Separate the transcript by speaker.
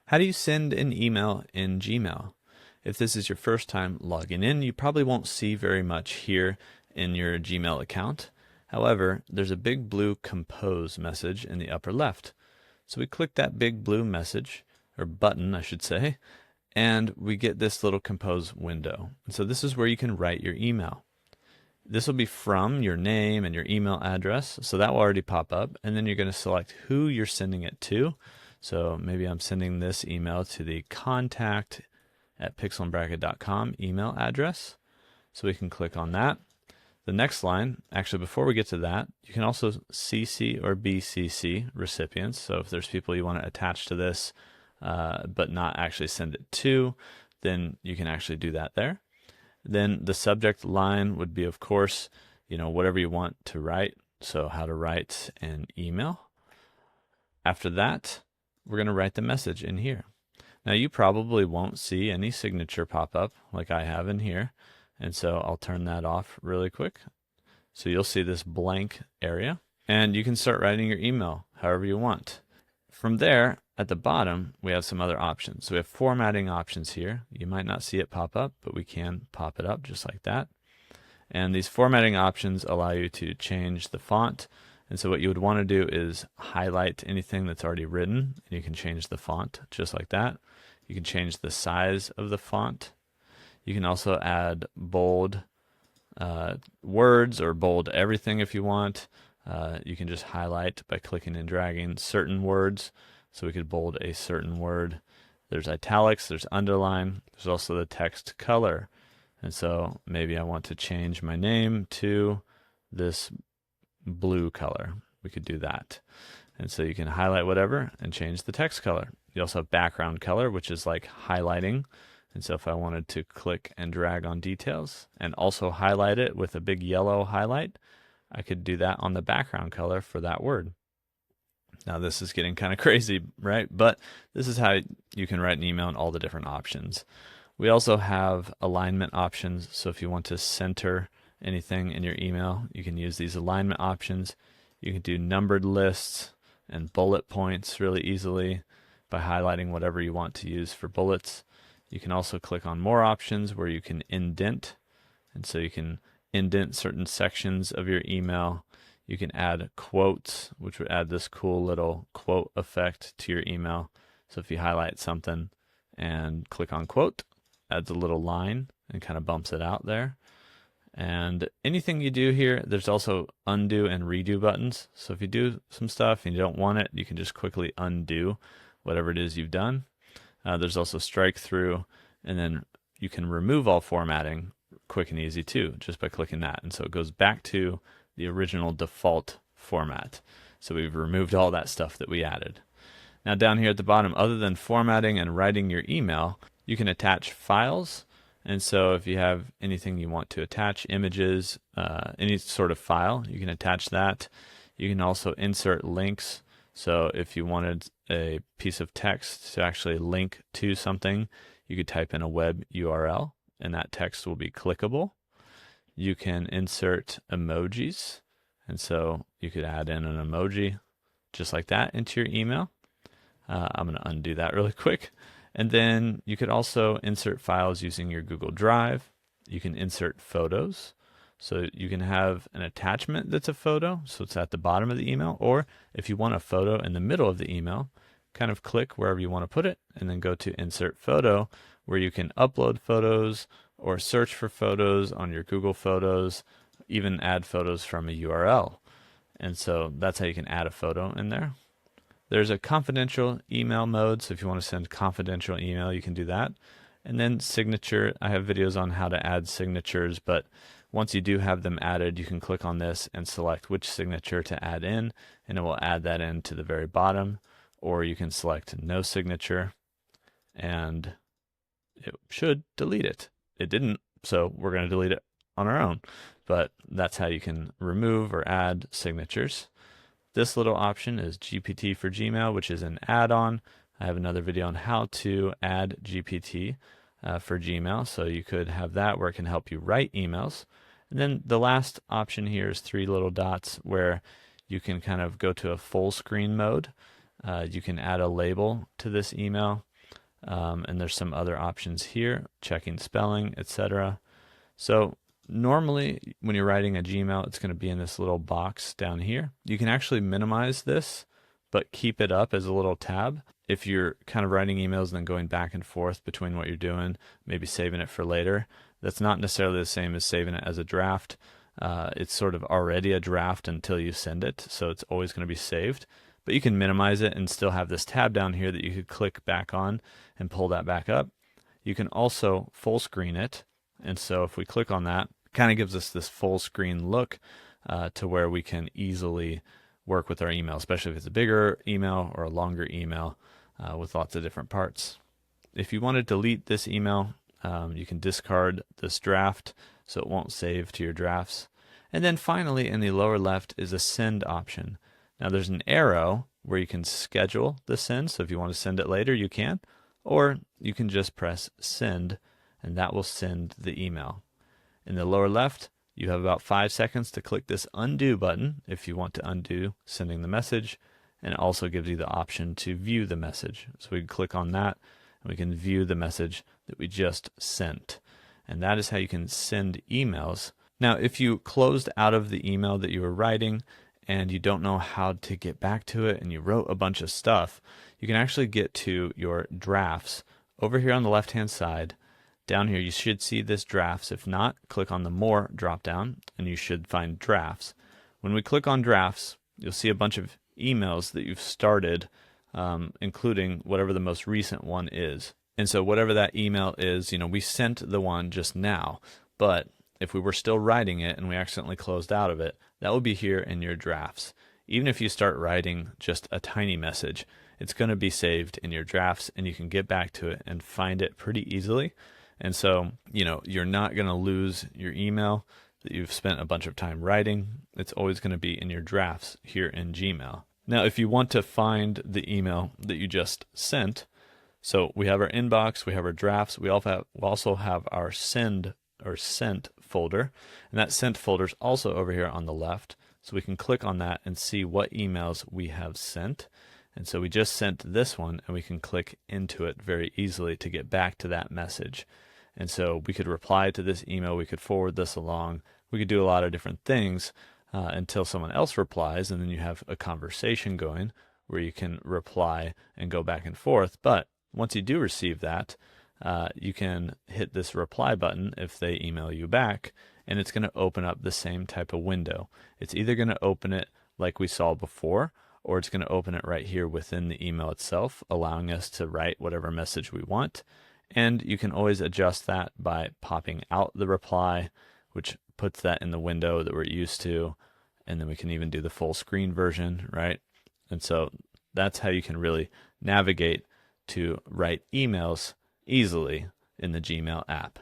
Speaker 1: How do you send an email in Gmail? If this is your first time logging in, you probably won't see very much here in your Gmail account. However, there's a big blue compose message in the upper left. So we click that big blue message, or button I should say, and we get this little compose window. And so this is where you can write your email. This will be from your name and your email address, so that will already pop up, and then you're going to select who you're sending it to. So maybe I'm sending this email to the contact@pixelbracket.com email address. So we can click on that. The next line, actually before we get to that, you can also CC or BCC recipients. So if there's people you want to attach to this, but not actually send it to, then you can actually do that there. Then the subject line would be, of course, whatever you want to write. So how to write an email. After that, we're going to write the message in here. Now you probably won't see any signature pop up like I have in here. And so I'll turn that off really quick. So you'll see this blank area, and you can start writing your email however you want. From there, at the bottom, we have some other options. So we have formatting options here. You might not see it pop up, but we can pop it up just like that. And these formatting options allow you to change the font. And so what you would want to do is highlight anything that's already written, and you can change the font just like that. You can change the size of the font. You can also add bold words or bold everything if you want. You can just highlight by clicking and dragging certain words. So we could bold a certain word. There's italics, there's underline, there's also the text color. And so maybe I want to change my name to this blue color. We could do that. And so you can highlight whatever and change the text color. You also have background color, which is like highlighting. And so if I wanted to click and drag on details and also highlight it with a big yellow highlight, I could do that on the background color for that word. Now this is getting kind of crazy, right? But this is how you can write an email and all the different options. We also have alignment options. So if you want to center anything in your email, you can use these alignment options. You can do numbered lists and bullet points really easily by highlighting whatever you want to use for bullets. You can also click on more options where you can indent. And so you can indent certain sections of your email. You can add quotes, which would add this cool little quote effect to your email. So if you highlight something and click on quote, adds a little line and kind of bumps it out there. And anything you do here, there's also undo and redo buttons. So if you do some stuff and you don't want it, you can just quickly undo whatever it is you've done. There's also strike through, and then you can remove all formatting quick and easy too, just by clicking that. And so it goes back to the original default format. So we've removed all that stuff that we added. Now down here at the bottom, other than formatting and writing your email, you can attach files. And so if you have anything you want to attach, images, any sort of file, you can attach that. You can also insert links. So if you wanted a piece of text to actually link to something, you could type in a web URL and that text will be clickable. You can insert emojis. And so you could add in an emoji just like that into your email. I'm going to undo that really quick. And then you could also insert files using your Google Drive. You can insert photos. So you can have an attachment that's a photo, so it's at the bottom of the email, or if you want a photo in the middle of the email, kind of click wherever you want to put it, and then go to Insert Photo, where you can upload photos or search for photos on your Google Photos, even add photos from a URL. And so that's how you can add a photo in there. There's a confidential email mode, so if you want to send confidential email, you can do that. And then signature, I have videos on how to add signatures, but once you do have them added, you can click on this and select which signature to add in, and it will add that in to the very bottom. Or you can select no signature, and it should delete it. It didn't, so we're going to delete it on our own. But that's how you can remove or add signatures. This little option is GPT for Gmail, which is an add-on. I have another video on how to add GPT for Gmail, so you could have that where it can help you write emails. And then the last option here is 3 little dots where you can kind of go to a full screen mode. You can add a label to this email. and there's some other options here, checking spelling, etc. So normally when you're writing a Gmail, it's going to be in this little box down here. You can actually minimize this, but keep it up as a little tab. If you're kind of writing emails and then going back and forth between what you're doing, maybe saving it for later, that's not necessarily the same as saving it as a draft. It's sort of already a draft until you send it, so it's always going to be saved. But you can minimize it and still have this tab down here that you could click back on and pull that back up. You can also full screen it, and so if we click on that, it kind of gives us this full screen look to where we can easily work with our email, especially if it's a bigger email or a longer email with lots of different parts. If you want to delete this email, you can discard this draft so it won't save to your drafts. And then finally in the lower left is a send option. Now there's an arrow where you can schedule the send, so if you want to send it later you can, or you can just press send and that will send the email. In the lower left you have about 5 seconds to click this undo button if you want to undo sending the message, and it also gives you the option to view the message. So we can click on that and we can view the message that we just sent. And that is how you can send emails. Now if you closed out of the email that you were writing and you don't know how to get back to it and you wrote a bunch of stuff, you can actually get to your drafts over here on the left hand side. Down here you should see this drafts. If not, click on the more drop down and you should find drafts. When we click on drafts, you'll see a bunch of emails that you've started, including whatever the most recent one is. And so whatever that email is, we sent the one just now, but if we were still writing it and we accidentally closed out of it, that will be here in your drafts. Even if you start writing just a tiny message, it's going to be saved in your drafts and you can get back to it and find it pretty easily. And so, you're not going to lose your email that you've spent a bunch of time writing. It's always going to be in your drafts here in Gmail. Now, if you want to find the email that you just sent, so we have our inbox, we have our drafts, we also have our send or sent folder, and that sent folder is also over here on the left. So we can click on that and see what emails we have sent. And so we just sent this one and we can click into it very easily to get back to that message. And so we could reply to this email, we could forward this along, we could do a lot of different things until someone else replies, and then you have a conversation going where you can reply and go back and forth. But once you do receive that, you can hit this reply button if they email you back, and it's going to open up the same type of window. It's either going to open it like we saw before, or it's going to open it right here within the email itself, allowing us to write whatever message we want. And you can always adjust that by popping out the reply, which puts that in the window that we're used to. And then we can even do the full screen version, right? And so that's how you can really navigate to write emails easily in the Gmail app.